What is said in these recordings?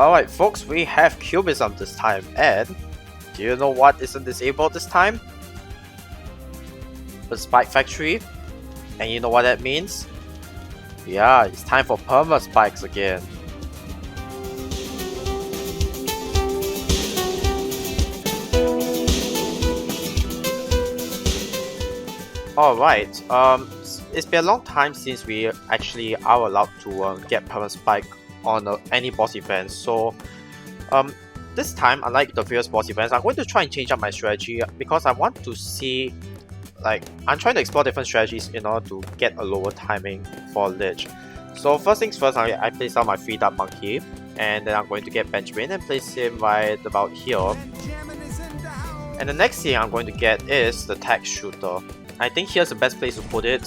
Alright folks, we have Cubism this time, and do you know what isn't disabled this time? The Spike Factory. And you know what that means? Yeah, it's time for perma spikes again. Alright, it's been a long time since we actually are allowed to get perma spike on any boss event, so this time, unlike the previous boss events, I'm going to try and change up my strategy because I want to see, like, I'm trying to explore different strategies in order to get a lower timing for Lich. So first things first, I place out my 3-dart monkey, and then I'm going to get Benjamin and place him right about here. And the next thing I'm going to get is the tag shooter. I think here's the best place to put it.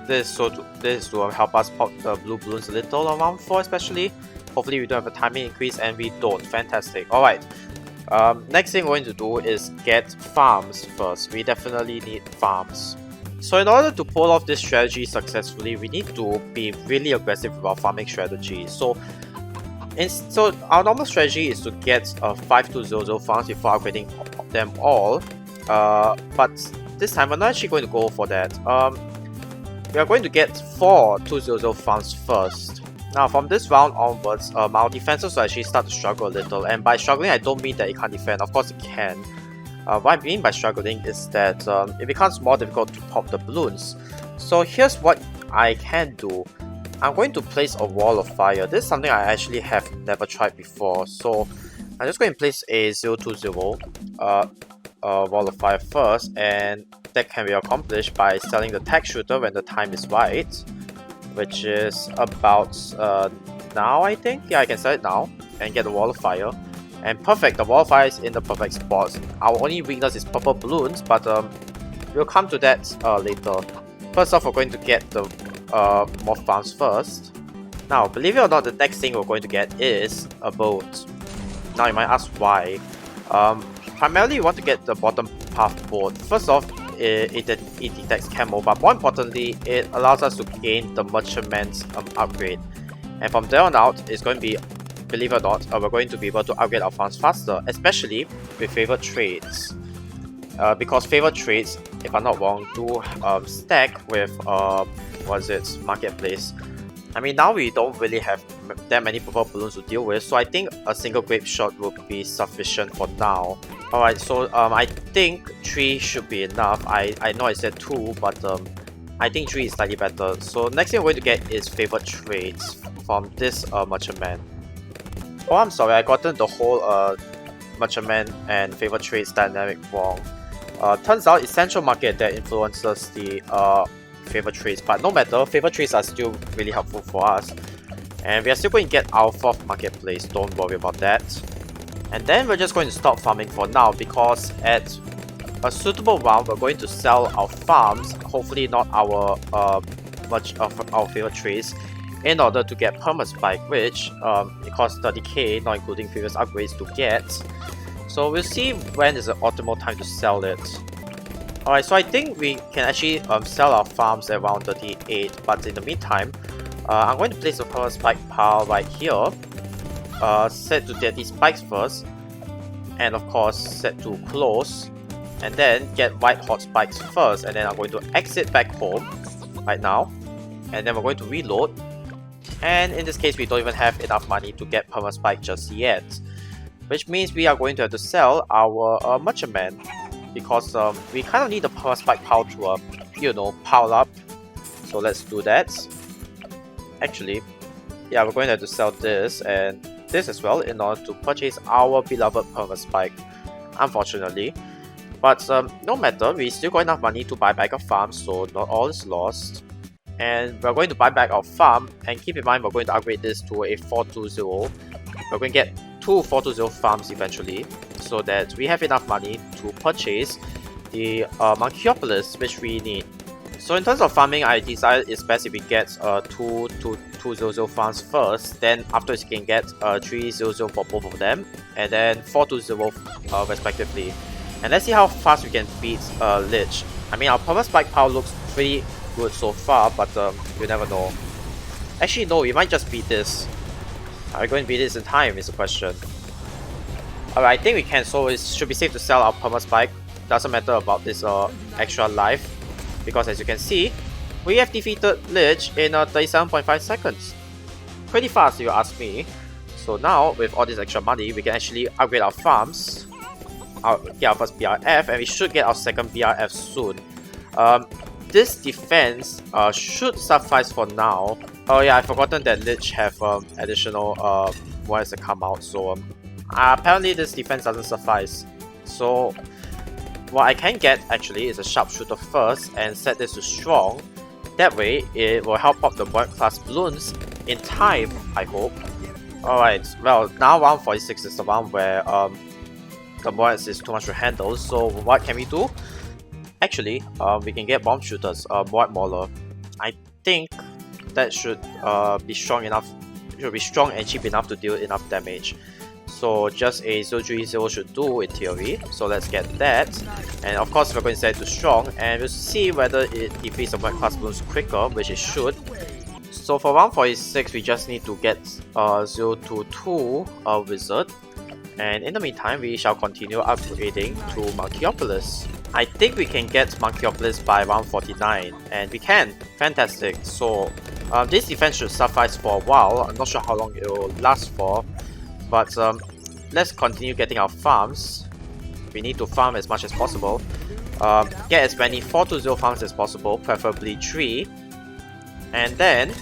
This is to help us pop the blue balloons a little around 4 especially. Hopefully we don't have a timing increase, and we don't. Fantastic. Alright. Next thing we're going to do is get farms first. We definitely need farms. So in order to pull off this strategy successfully, we need to be really aggressive with our farming strategy. So our normal strategy is to get 5200 farms before upgrading them all. But this time we're not actually going to go for that. We are going to get 4 200 farms first. Now from this round onwards, our defenses will actually start to struggle a little, and by struggling I don't mean that it can't defend. Of course it can. What I mean by struggling is that it becomes more difficult to pop the balloons. So here's what I can do. I'm going to place a wall of fire. This is something I actually have never tried before, so I'm just going to place a 020 wall of fire first, and that can be accomplished by selling the tag shooter when the time is right, which is about now, I think. Yeah, I can sell it now and get the wall of fire. And perfect, the wall of fire is in the perfect spot. Our only weakness is purple balloons, but we'll come to that later. First off, we're going to get the more farms first. Now, believe it or not, the next thing we're going to get is a boat. Now you might ask why. Primarily, you want to get the bottom path boat. First off, it detects camo, but more importantly, it allows us to gain the Merchantman's upgrade. And from there on out, it's going to be, believe it or not, we're going to be able to upgrade our farms faster, especially with favored trades. Because favored trades, if I'm not wrong, do stack with marketplace. I mean, now we don't really have that many purple balloons to deal with, so I think a single grape shot will be sufficient for now. Alright, so I think 3 should be enough. I know I said 2, but I think 3 is slightly better. So next thing we're going to get is favored trades from this Merchantman. Oh, I'm sorry, I gotten the whole Merchantman and favored trades dynamic wrong. Turns out it's central market that influences the favored trades, but no matter, favored trades are still really helpful for us. And we are still going to get our 4th marketplace, don't worry about that. And then we're just going to stop farming for now, because at a suitable round we're going to sell our farms, hopefully not our much of our favorite trades, in order to get perma spike, which it costs 30k, not including previous upgrades, to get. So we'll see when is the optimal time to sell it. Alright, so I think we can actually sell our farms at around 38, but in the meantime, I'm going to place a perma spike pile right here. Set to get these spikes first, and of course set to close, and then get white hot spikes first, and then I'm going to exit back home right now, and then we're going to reload. And in this case we don't even have enough money to get perma spike just yet, which means we are going to have to sell our Merchantman, because we kind of need the perma spike pile to you know, pile up. So let's do that. Actually, yeah, we're going to have to sell this and this as well in order to purchase our beloved perma spike, unfortunately. But no matter, we still got enough money to buy back a farm, so not all is lost. And we're going to buy back our farm, and keep in mind we're going to upgrade this to a 420. We're going to get 2 420 farms eventually, so that we have enough money to purchase the Calplus, which we need. So in terms of farming, I decided it's best if we get 2 200 farms first, then afterwards you can get 300 for both of them, and then 420 respectively. And let's see how fast we can beat Lich. I mean, our perma spike pile looks pretty good so far, but you never know. Actually no, we might just beat this. Are we going to beat this in time is the question. Alright, I think we can, so it should be safe to sell our perma spike. Doesn't matter about this extra life, because as you can see, we have defeated Lich in 37.5 seconds. Pretty fast, you ask me. So now, with all this extra money, we can actually upgrade our farms, get our first BRF, and we should get our second BRF soon. This defense should suffice for now. Oh yeah, I've forgotten that Lich have additional warriors that come out, so apparently this defense doesn't suffice. So what I can get actually is a sharpshooter first and set this to strong. That way it will help up the warrior class Bloons in time, I hope. Alright, well now round 46 is the one where the warriors is too much to handle, so what can we do? Actually, we can get bomb shooters, Warrior Mauler. I think that should be strong enough, should be strong and cheap enough to deal enough damage. So just a 030 should do in theory, so let's get that. And of course we're going to set it to strong, and we'll see whether it defeats the warrior class Bloons quicker, which it should. So for round 46 we just need to get 022 wizard, and in the meantime we shall continue upgrading to Monkeyopoulos. I think we can get Monkeyopoulos by round 49, and we can. Fantastic. So this defense should suffice for a while. I'm not sure how long it will last for, but let's continue getting our farms. We need to farm as much as possible. Get as many 420 farms as possible, preferably 3. And then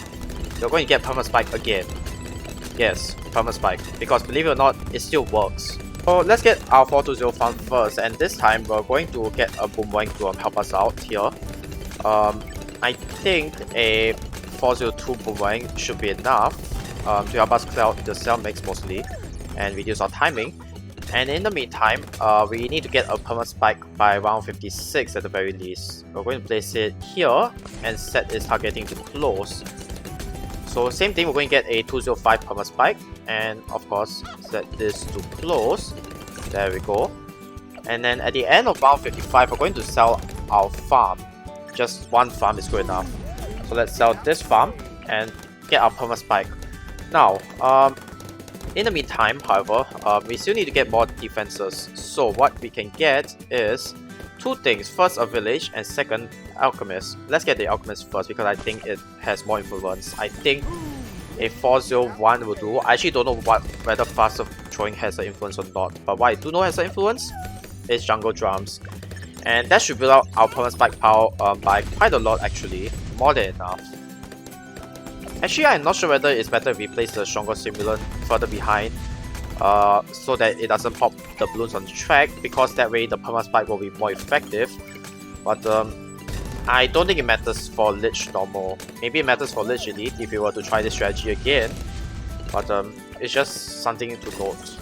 we're going to get perma spike again. Yes, perma spike, because believe it or not, it still works. So let's get our 420 farm first, and this time we're going to get a boomerang to help us out here. I think a 402 boomerang should be enough to help us clear out the cell mix mostly and reduce our timing. And in the meantime, we need to get a perma spike by round 56 at the very least. We're going to place it here and set its targeting to close. So same thing, we're going to get a 205 perma spike, and of course set this to close. There we go. And then at the end of round 55, we're going to sell our farm. Just one farm is good enough. So let's sell this farm and get our perma spike. Now, in the meantime, however, we still need to get more defenses. So what we can get is two things. First, a village, and second, alchemist. Let's get the alchemist first because I think it has more influence. I think a 401 will do. I actually don't know whether faster throwing has an influence or not, but what I do know has an influence is jungle drums, and that should build out our perma spike power by quite a lot actually, more than enough. Actually, I'm not sure whether it's better if we place the stronger stimulant further behind so that it doesn't pop the balloons on the track, because that way the perma spike will be more effective. But I don't think it matters for Lich normal. Maybe it matters for Lich Elite if you were to try this strategy again, but it's just something to note.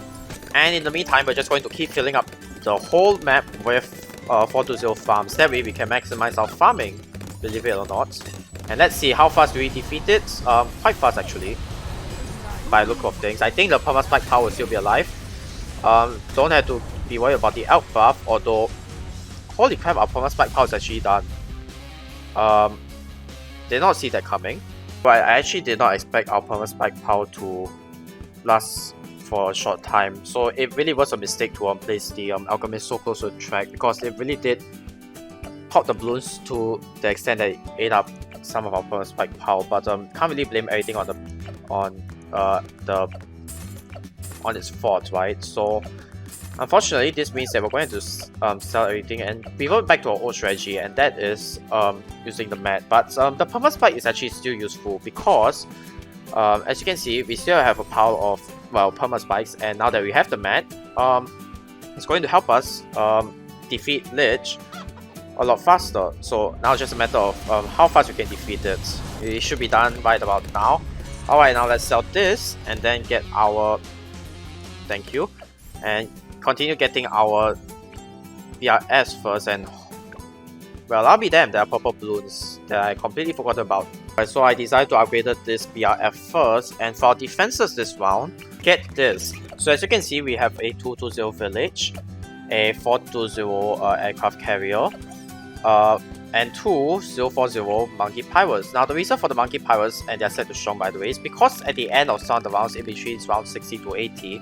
And in the meantime, we're just going to keep filling up the whole map with 420 farms. That way we can maximize our farming, believe it or not. And let's see how fast we defeat it. Quite fast actually, by the look of things. I think the perma spike power will still be alive. Don't have to be worried about the elk buff, although holy crap, our perma spike power is actually done. Did not see that coming, but I actually did not expect our perma spike power to last for a short time. So it really was a mistake to place the alchemist so close to the track, because it really did pop the balloons to the extent that it ate up some of our perma spike power. But can't really blame everything on its fault, right? So unfortunately, this means that we're going to sell everything and pivot back to our old strategy, and that is using the mat. But the perma spike is actually still useful because, as you can see, we still have a pile of perma spikes, and now that we have the mat, it's going to help us defeat Lich a lot faster. So now it's just a matter of how fast we can defeat it. It should be done right about now. Alright, now let's sell this and then get our thank you, and continue getting our BRS first. And well, I'll be damned, there are purple balloons that I completely forgot about. Right, so I decided to upgrade this BRF first, and for our defenses this round, get this. So as you can see, we have a 220 village, a 420 aircraft carrier, and 2 040 monkey pirates. Now the reason for the monkey pirates, and they are set to strong by the way, is because at the end of some of the rounds in between round 60 to 80,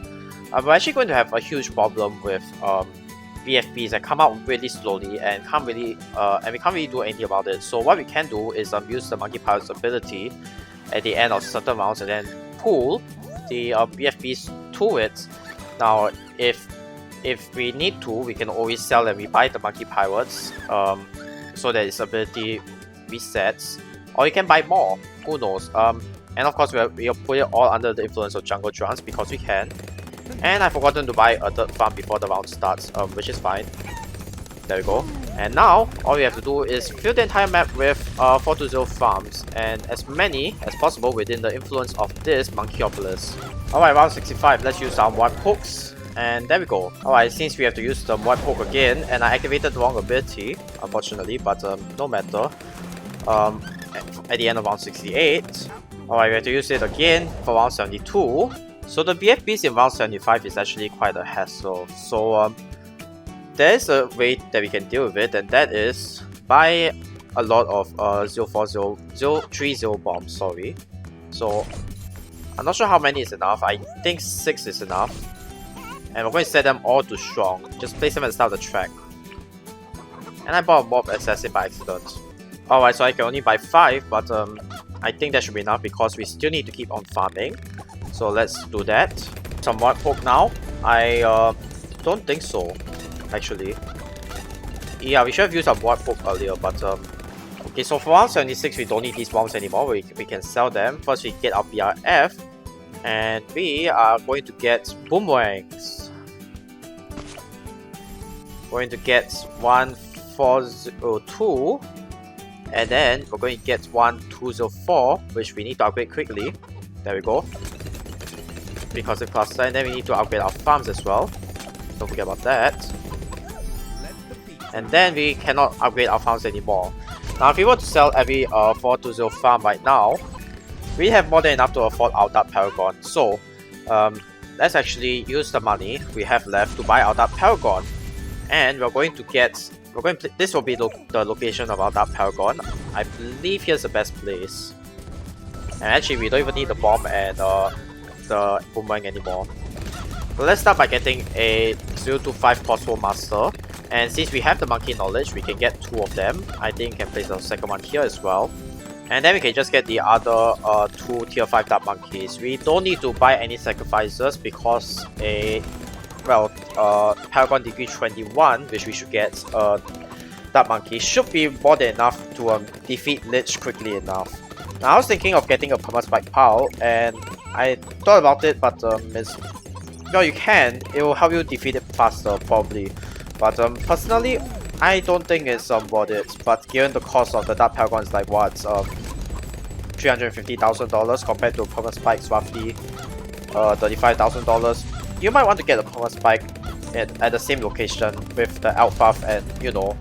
we're actually going to have a huge problem with VFPs that come out really slowly and we can't really do anything about it. So what we can do is use the monkey pirates ability at the end of certain rounds and then pull the VFPs to it. Now if we need to, we can always sell and rebuy the monkey pirates so that its ability resets, or you can buy more, who knows. And of course we'll put it all under the influence of jungle drums because we can. And I've forgotten to buy a third farm before the round starts, which is fine. There we go. And now, all we have to do is fill the entire map with 420 farms, and as many as possible within the influence of this Monkeyopolis. Alright, round 65, let's use our white pokes. And there we go. Alright, since we have to use the white poke again, and I activated the wrong ability, unfortunately, but no matter. At the end of round 68, alright, we have to use it again for round 72. So the BFBs in round 75 is actually quite a hassle. So there's a way that we can deal with it, and that is buy a lot of 030 bombs, sorry. So I'm not sure how many is enough. I think 6 is enough. And we're going to set them all to strong. Just place them at the start of the track. And I bought a mob assassin by accident. Alright, so I can only buy 5, but I think that should be enough because we still need to keep on farming. So let's do that. Some white poke now. I don't think so, actually. Yeah, we should have used our white poke earlier, but okay, so for round 76 we don't need these bombs anymore. We can sell them. First we get our BRF, and we are going to get boomerangs. We're going to get 1402, and then we're going to get 1204, which we need to upgrade quickly. There we go. Because of cluster, and then we need to upgrade our farms as well. Don't forget about that. And then we cannot upgrade our farms anymore. Now if we were to sell every 420 farm right now, we have more than enough to afford our Dark Paragon. So let's actually use the money we have left to buy our Dark Paragon. And we're going to get, this will be the location of our Dark Paragon. I believe here's the best place. And actually we don't even need the bomb and the boomerang anymore. So let's start by getting a 025 crossbow master, and since we have the monkey knowledge, we can get 2 of them. I think we can place the second one here as well, and then we can just get the other 2 tier 5 dark monkeys. We don't need to buy any sacrifices because Paragon degree 21, which we should get, dark monkey should be more than enough to defeat Lich quickly enough. Now I was thinking of getting a perma spike pile, and I thought about it, but you can. It will help you defeat it faster, probably. But personally, I don't think it's worth it. But given the cost of the Dark Paragon is like what, $350,000 compared to perma spikes roughly $35,000, you might want to get a perma spike at the same location with the alt buff and all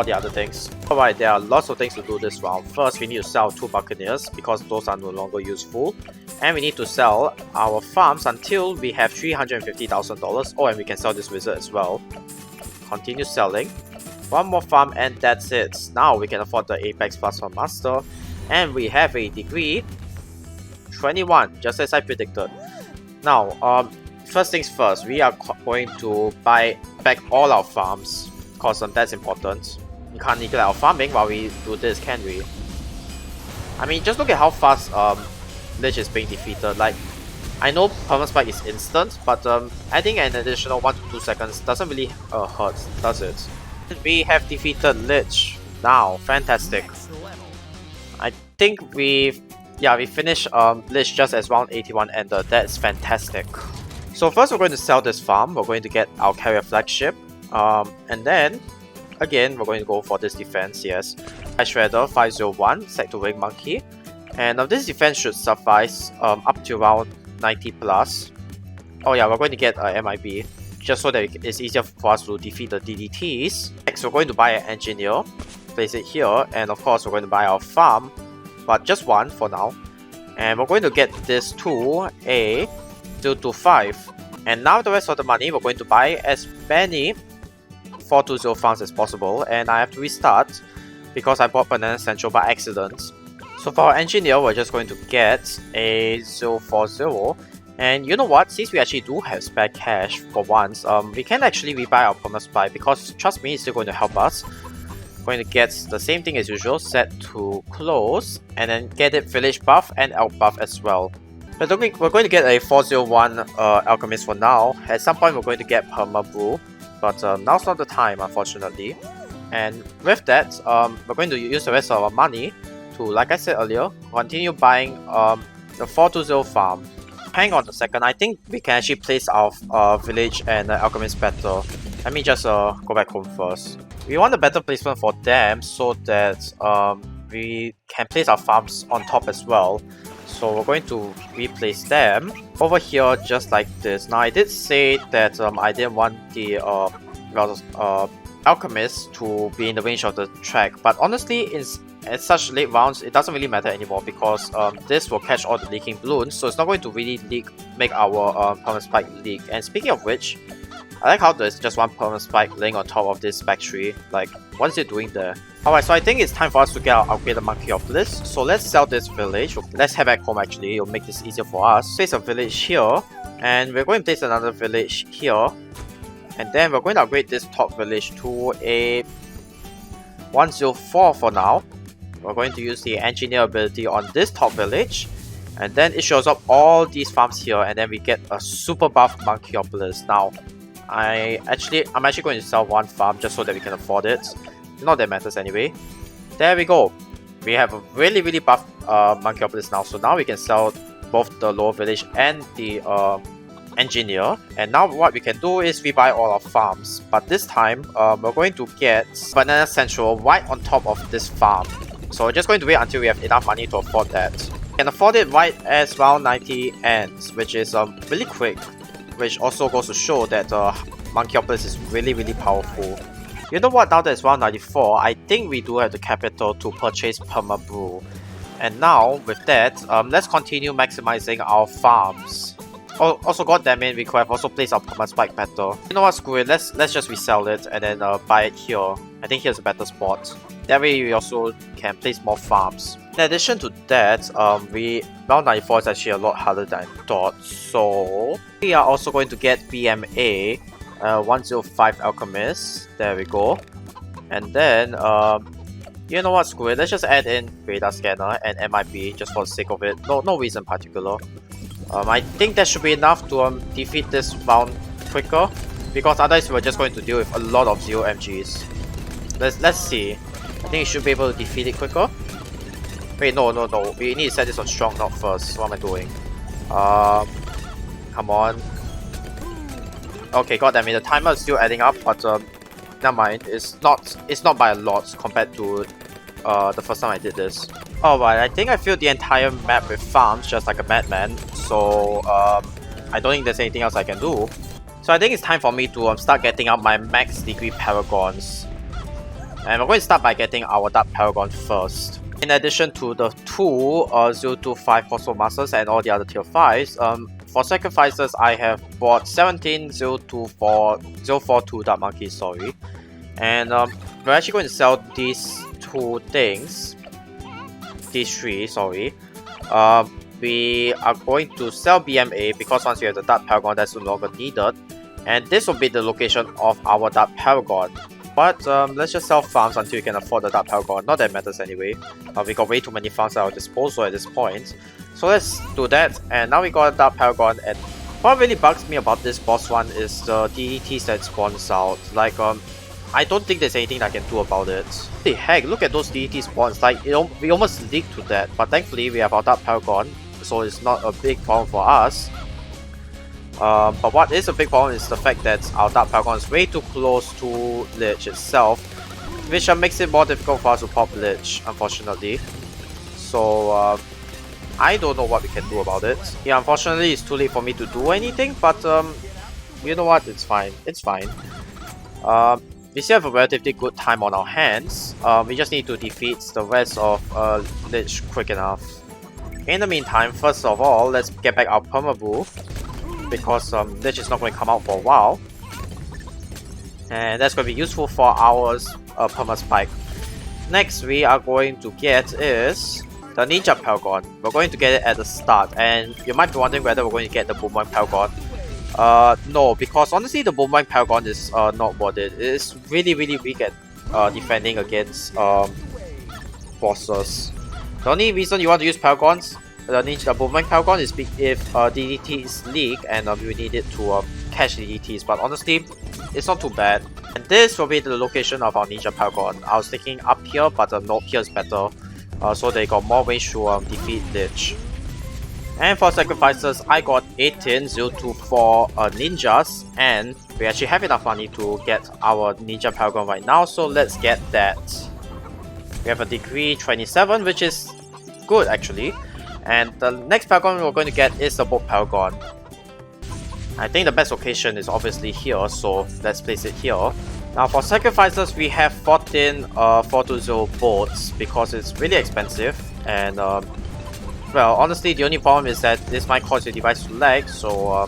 the other things. Alright, there are lots of things to do this round. First, we need to sell 2 Buccaneers because those are no longer useful. And we need to sell our farms until we have $350,000. Oh, and we can sell this wizard as well. Continue selling. 1 more farm and that's it. Now we can afford the Apex Plus 1 Master. And we have a degree 21, just as I predicted. Now, first things first, we are going to buy back all our farms because that's important. We can't neglect our farming while we do this, can we? I mean, just look at how fast Lich is being defeated. Like, I know perma spike is instant, but adding an additional 1 to 2 seconds doesn't really hurt, does it? We have defeated Lich. Now, fantastic. I think we finished Lich just as round 81 ended. That's fantastic. So first we're going to sell this farm. We're going to get our carrier flagship. And then, again, we're going to go for this defense, yes. Ice Shredder 501, Sack to Wing Monkey. And this defense should suffice up to around 90 plus. Oh yeah, we're going to get a MIB, just so that it's easier for us to defeat the DDTs. Next, we're going to buy an Engineer, place it here, and of course we're going to buy our farm, but just 1 for now. And we're going to get this to a 025. And now the rest of the money, we're going to buy as many 420 farms as possible, and I have to restart because I bought Banana Central by accident. So for our engineer, we're just going to get a 040. And you know what, since we actually do have spare cash for once, we can actually rebuy our perma spy, because trust me, it's still going to help us. Going to get the same thing as usual, set to close, and then get it village buff and elk buff as well. We're going to get a 401 alchemist for now. At some point we're going to get perma brew, but now's not the time, unfortunately. And with that, we're going to use the rest of our money to, like I said earlier, continue buying the 420 farm. Hang on a second, I think we can actually place our village and alchemist better. Let me just go back home first. We want a better placement for them so that we can place our farms on top as well. So we're going to replace them over here just like this. Now I did say that I didn't want the alchemist to be in the range of the track, but honestly, at such late rounds, it doesn't really matter anymore, because this will catch all the leaking balloons, so it's not going to really make our perma spike leak. And speaking of which, I like how there's just one perma spike laying on top of this spec tree. Like, what is it doing there? Alright, so I think it's time for us to get our upgraded monkey off the list. So let's sell this village. Let's head back home actually, it'll make this easier for us. Place a village here, and we're going to place another village here. And then we're going to upgrade this top village to a 104 for now. We're going to use the engineer ability on this top village, and then it shows up all these farms here, and then we get a super buff Monkeyopolis. Now, I'm actually going to sell one farm just so that we can afford it. Not that matters anyway. There we go. We have a really buff Monkeyopolis now, so now we can sell both the lower village and the engineer. And now what we can do is rebuy all our farms, but this time we're going to get Banana Central right on top of this farm. So we're just going to wait until we have enough money to afford that. We can afford it right as round 90 ends, which is really quick, which also goes to show that Monkeyopolis is really powerful. You know what, now that it's round 94, I think we do have the capital to purchase perma brew. And now with that, let's continue maximizing our farms. Oh, also, goddammit, we could have also placed our perma spike better. You know what, screw it, let's just resell it and then buy it here. I think here's a better spot. That way we also can place more farms. In addition to that, round 94 is actually a lot harder than I thought. So we are also going to get BMA 105 alchemist. There we go. And then you know what, screw it, let's just add in radar scanner and MIP just for the sake of it. No reason particular. I think that should be enough to defeat this round quicker, because otherwise we're just going to deal with a lot of 0 MGs. Let's see. I think you should be able to defeat it quicker. Wait, no. We need to set this on strong knock first. What am I doing? Come on. Okay, goddammit, the timer is still adding up, but never mind. It's not by a lot compared to the first time I did this. Alright, I think I filled the entire map with farms just like a madman. So I don't think there's anything else I can do. So I think it's time for me to start getting out my max degree paragons. And we're going to start by getting our Dark Paragon first. In addition to the two 025 Fossil Masters and all the other tier 5s, for sacrifices I have bought 17 042 Dark Monkeys, sorry. And we're actually going to sell these two things. These three, sorry. We are going to sell BMA because once we have the Dark Paragon, that's no longer needed. And this will be the location of our Dark Paragon. But let's just sell farms until we can afford the Dark Paragon. Not that it matters anyway. We got way too many farms at our disposal at this point. So let's do that. And now we got a Dark Paragon. And what really bugs me about this boss one is the DDTs that spawns out. Like, I don't think there's anything I can do about it. Holy heck, look at those DDT spawns. Like, we almost leaked to that. But thankfully, we have our Dark Paragon. So it's not a big problem for us. But what is a big problem is the fact that our Dark Paragon is way too close to Lich itself, which makes it more difficult for us to pop Lich, unfortunately. So I don't know what we can do about it. Yeah, unfortunately it's too late for me to do anything, but you know what, it's fine. It's fine. We still have a relatively good time on our hands. We just need to defeat the rest of Lich quick enough. In the meantime, first of all, let's get back our Permaboo, because Lich is not going to come out for a while. And that's going to be useful for our Perma Spike. Next we are going to get is the Ninja Paragon. We're going to get it at the start, and you might be wondering whether we're going to get the Boomerang Paragon. No, because honestly the Boomerang Paragon is not worth it. It is really weak at defending against bosses. The only reason you want to use Paragons, the Boomerang Paragon, is if DDT is leak and you need it to catch DDTs, but honestly it's not too bad. And this will be the location of our Ninja Paragon. I was thinking up here, but no, here is better. So they got more range to defeat Lych. And for sacrifices, I got 18 024 ninjas, and we actually have enough money to get our Ninja Paragon right now, so let's get that. We have a degree 27, which is good actually. And the next Paragon we're going to get is the Boat Paragon. I think the best location is obviously here, so let's place it here. Now for sacrifices, we have 14 420 boats because it's really expensive, and well, honestly the only problem is that this might cause your device to lag, so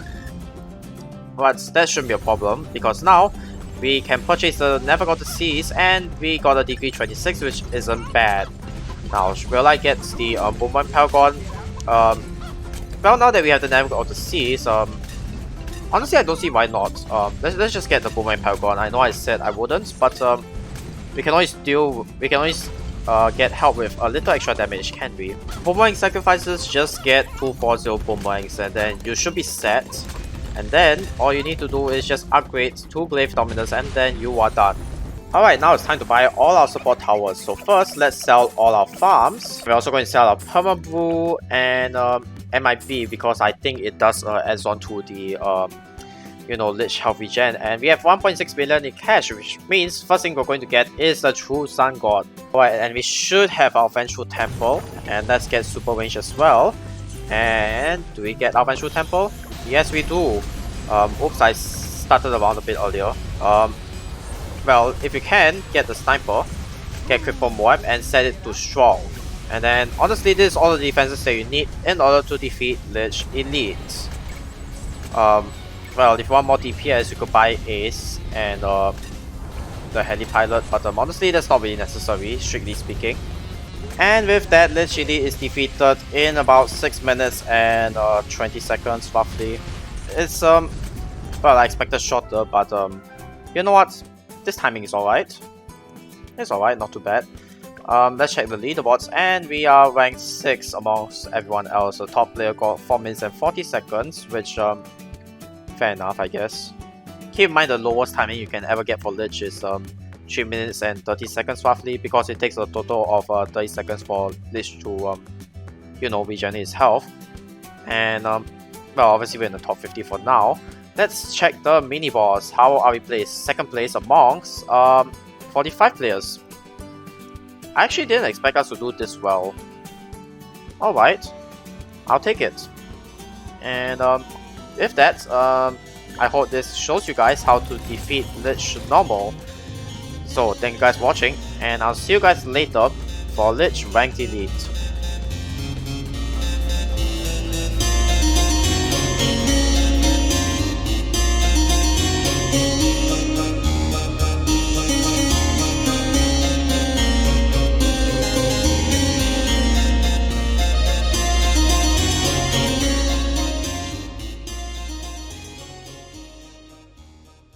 but that shouldn't be a problem because now we can purchase the Never Got the Seas and we got a degree 26, which isn't bad. Now will I get the Boomerang Paragon? Well, now that we have the Never Got the Seas, honestly I don't see why not. Let's just get the Boomerang Paragon. I know I said I wouldn't, but we can always get help with a little extra damage, can we? Boomerang sacrifices, just get 240 boomerangs and then you should be set. And then all you need to do is just upgrade 2 Glaive Dominance and then you are done. Alright, now it's time to buy all our support towers. So first, let's sell all our farms. We're also going to sell our Permabrew and MIB because I think it does adds on to the Lich health regen, and we have 1.6 billion in cash, which means first thing we're going to get is the True Sun God. Alright, and we should have our Vengeful Temple, and let's get super range as well. And do we get our Vengeful Temple? Yes, we do. Oops, I started around a bit earlier. Well, if you can, get the Sniper, get Cripple Moab, and set it to Strong. And then, honestly, this is all the defenses that you need in order to defeat Lich Elite. Well, if you want more DPS, you could buy Ace and the Heli Pilot, but honestly, that's not really necessary, strictly speaking. And with that, Lich Elite is defeated in about 6 minutes and 20 seconds, roughly. It's, well, I expected shorter, but you know what? This timing is alright. It's alright, not too bad. Let's check the leaderboards, and we are ranked 6 amongst everyone else. The top player got 4 minutes and 40 seconds, which fair enough, I guess. Keep in mind the lowest timing you can ever get for Lich is 3 minutes and 30 seconds roughly, because it takes a total of 30 seconds for Lich to regenerate his health. And well, obviously we're in the top 50 for now. Let's check the mini boss. How are we placed? Second place amongst 45 players. I actually didn't expect us to do this well. Alright, I'll take it. And with that, I hope this shows you guys how to defeat Lich normal. So thank you guys for watching, and I'll see you guys later for Lich Ranked Elite.